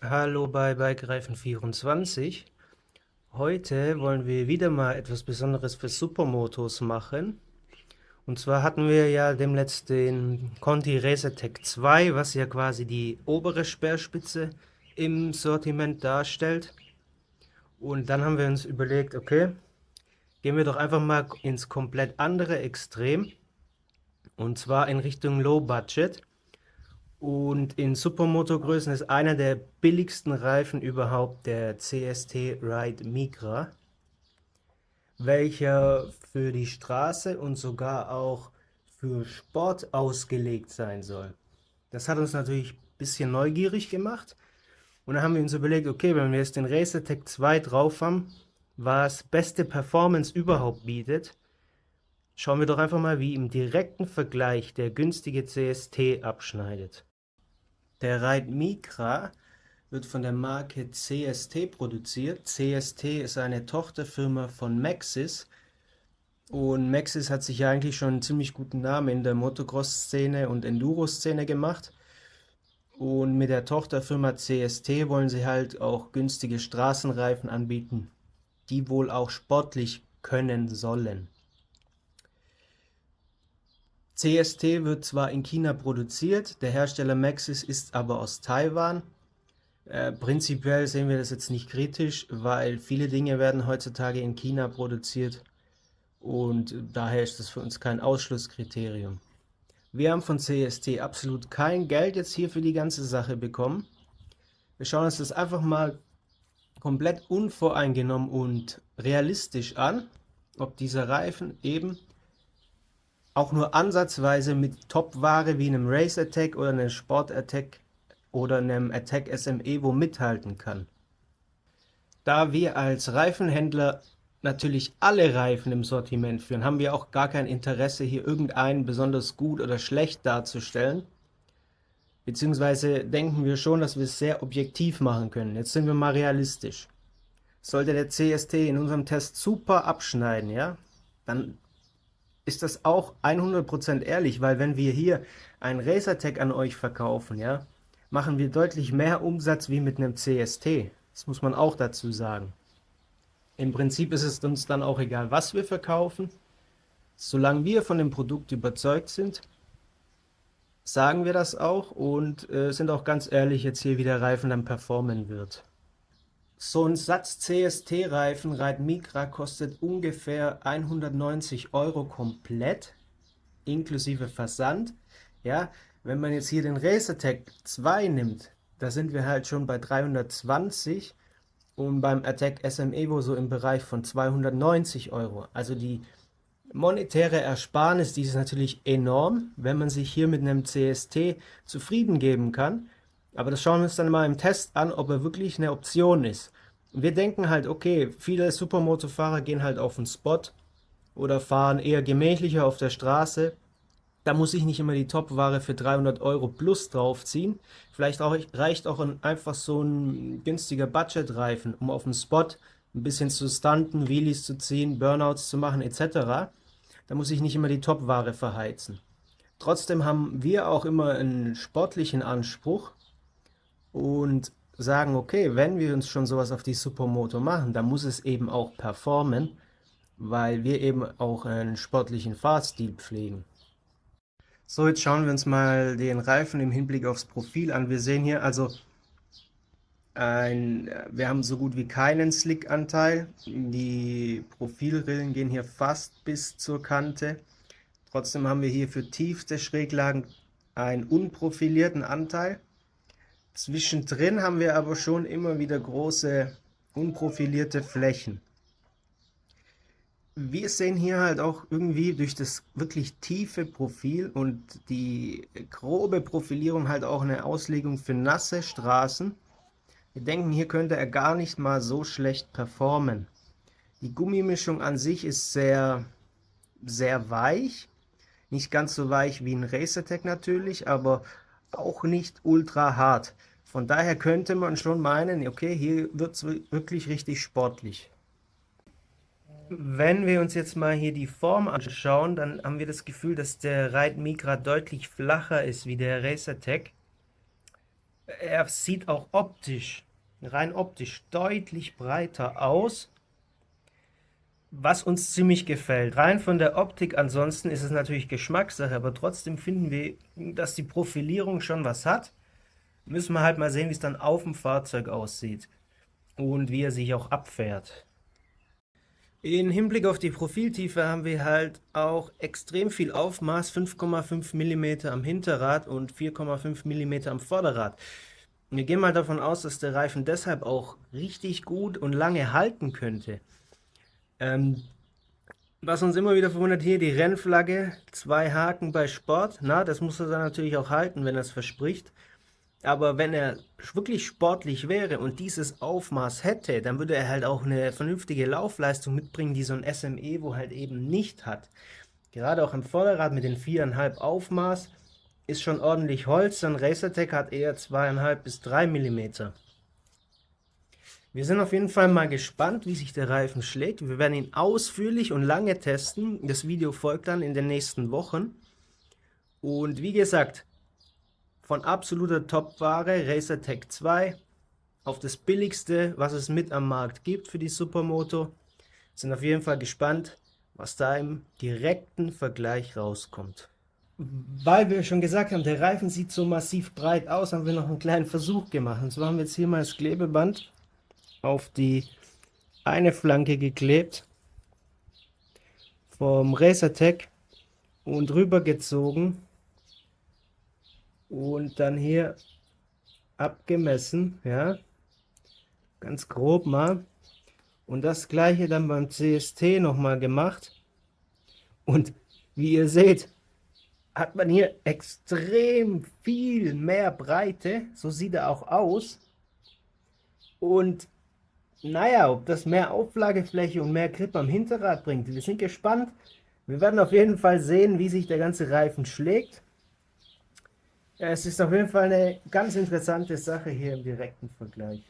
Hallo bei Bikereifen24. Heute wollen wir wieder mal etwas Besonderes für Supermotos machen. Und zwar hatten wir ja demnächst den Conti Racertec 2, was ja quasi die obere Speerspitze im Sortiment darstellt. Und dann haben wir uns überlegt, okay, gehen wir doch einfach mal ins komplett andere Extrem. Und zwar in Richtung Low Budget. Und in Supermoto-Größen ist einer der billigsten Reifen überhaupt der CST Ride Micra, welcher für die Straße und sogar auch für Sport ausgelegt sein soll. Das hat uns natürlich ein bisschen neugierig gemacht und dann haben wir uns überlegt, okay, wenn wir jetzt den Racertec 2 drauf haben, was beste Performance überhaupt bietet, schauen wir doch einfach mal, wie im direkten Vergleich der günstige CST abschneidet. Der Ride Micra wird von der Marke CST produziert. CST ist eine Tochterfirma von Maxxis und Maxxis hat sich ja eigentlich schon einen ziemlich guten Namen in der Motocross-Szene und Enduro-Szene gemacht. Und mit der Tochterfirma CST wollen sie halt auch günstige Straßenreifen anbieten, die wohl auch sportlich können sollen. CST wird zwar in China produziert, der Hersteller Maxxis ist aber aus Taiwan. Prinzipiell sehen wir das jetzt nicht kritisch, weil viele Dinge werden heutzutage in China produziert und daher ist das für uns kein Ausschlusskriterium. Wir haben von CST absolut kein Geld jetzt hier für die ganze Sache bekommen. Wir schauen uns das einfach mal komplett unvoreingenommen und realistisch an, ob dieser Reifen eben auch nur ansatzweise mit Top-Ware wie einem Race Attack oder einem Sport Attack oder einem Attack SM Evo mithalten kann. Da wir als Reifenhändler natürlich alle Reifen im Sortiment führen, haben wir auch gar kein Interesse, hier irgendeinen besonders gut oder schlecht darzustellen. Beziehungsweise denken wir schon, dass wir es sehr objektiv machen können. Jetzt sind wir mal realistisch. Sollte der CST in unserem Test super abschneiden, ja, dann ist das auch 100% ehrlich, weil wenn wir hier einen Racertec an euch verkaufen, ja, machen wir deutlich mehr Umsatz wie mit einem CST. Das muss man auch dazu sagen. Im Prinzip ist es uns dann auch egal, was wir verkaufen. Solange wir von dem Produkt überzeugt sind, sagen wir das auch und sind auch ganz ehrlich jetzt hier, wie der Reifen dann performen wird. So ein Satz CST-Reifen Ride Micra kostet ungefähr 190 Euro komplett, inklusive Versand. Ja, wenn man jetzt hier den Racertec 2 nimmt, da sind wir halt schon bei 320 und beim Attack SM Evo so im Bereich von 290 Euro. Also die monetäre Ersparnis, die ist natürlich enorm, wenn man sich hier mit einem CST zufrieden geben kann. Aber das schauen wir uns dann mal im Test an, ob er wirklich eine Option ist. Wir denken halt, okay, viele Supermoto-Fahrer gehen halt auf den Spot oder fahren eher gemächlicher auf der Straße. Da muss ich nicht immer die Top-Ware für 300 Euro plus draufziehen. Vielleicht reicht auch einfach so ein günstiger Budget-Reifen, um auf dem Spot ein bisschen zu stunten, Wheelies zu ziehen, Burnouts zu machen etc. Da muss ich nicht immer die Top-Ware verheizen. Trotzdem haben wir auch immer einen sportlichen Anspruch und sagen, okay, wenn wir uns schon sowas auf die Supermoto machen, dann muss es eben auch performen, weil wir eben auch einen sportlichen Fahrstil pflegen. So, jetzt schauen wir uns mal den Reifen im Hinblick aufs Profil an. Wir sehen hier also wir haben so gut wie keinen Slick-Anteil. Die Profilrillen gehen hier fast bis zur Kante. Trotzdem haben wir hier für tiefste Schräglagen einen unprofilierten Anteil. Zwischendrin haben wir aber schon immer wieder große unprofilierte Flächen. Wir sehen hier halt auch irgendwie durch das wirklich tiefe Profil und die grobe Profilierung halt auch eine Auslegung für nasse Straßen. Wir denken, hier könnte er gar nicht mal so schlecht performen. Die Gummimischung an sich ist sehr, sehr weich. Nicht ganz so weich wie ein Racertec natürlich, aber auch nicht ultra hart. Von daher könnte man schon meinen, okay, hier wird es wirklich richtig sportlich. Wenn wir uns jetzt mal hier die Form anschauen, dann haben wir das Gefühl, dass der Ride Micra deutlich flacher ist wie der Racertec. Er sieht auch optisch, rein optisch, deutlich breiter aus, was uns ziemlich gefällt. Rein von der Optik ansonsten ist es natürlich Geschmackssache, aber trotzdem finden wir, dass die Profilierung schon was hat. Müssen wir halt mal sehen, wie es dann auf dem Fahrzeug aussieht und wie er sich auch abfährt. In Hinblick auf die Profiltiefe haben wir halt auch extrem viel Aufmaß, 5,5 mm am Hinterrad und 4,5 mm am Vorderrad. Wir gehen mal davon aus, dass der Reifen deshalb auch richtig gut und lange halten könnte. Was uns immer wieder verwundert, hier die Rennflagge, 2 Haken bei Sport. Na, das muss er dann natürlich auch halten, wenn er es verspricht. Aber wenn er wirklich sportlich wäre und dieses Aufmaß hätte, dann würde er halt auch eine vernünftige Laufleistung mitbringen, die so ein SME wo halt eben nicht hat. Gerade auch am Vorderrad mit den 4,5 Aufmaß ist schon ordentlich Holz, ein Racertec hat eher 2,5 bis 3 mm. Wir sind auf jeden Fall mal gespannt, wie sich der Reifen schlägt. Wir werden ihn ausführlich und lange testen. Das Video folgt dann in den nächsten Wochen. Und wie gesagt, von absoluter Top-Ware, Racertec 2, auf das billigste, was es mit am Markt gibt für die Supermoto. Sind auf jeden Fall gespannt, was da im direkten Vergleich rauskommt. Weil wir schon gesagt haben, der Reifen sieht so massiv breit aus, haben wir noch einen kleinen Versuch gemacht. Und zwar haben wir jetzt hier mal das Klebeband auf die eine Flanke geklebt vom Racertec und rübergezogen und dann hier abgemessen, ja, ganz grob mal, und das gleiche dann beim CST nochmal gemacht, und wie ihr seht, hat man hier extrem viel mehr Breite, so sieht er auch aus, und naja, ob das mehr Auflagefläche und mehr Grip am Hinterrad bringt, wir sind gespannt. Wir werden auf jeden Fall sehen, wie sich der ganze Reifen schlägt. Es ist auf jeden Fall eine ganz interessante Sache hier im direkten Vergleich.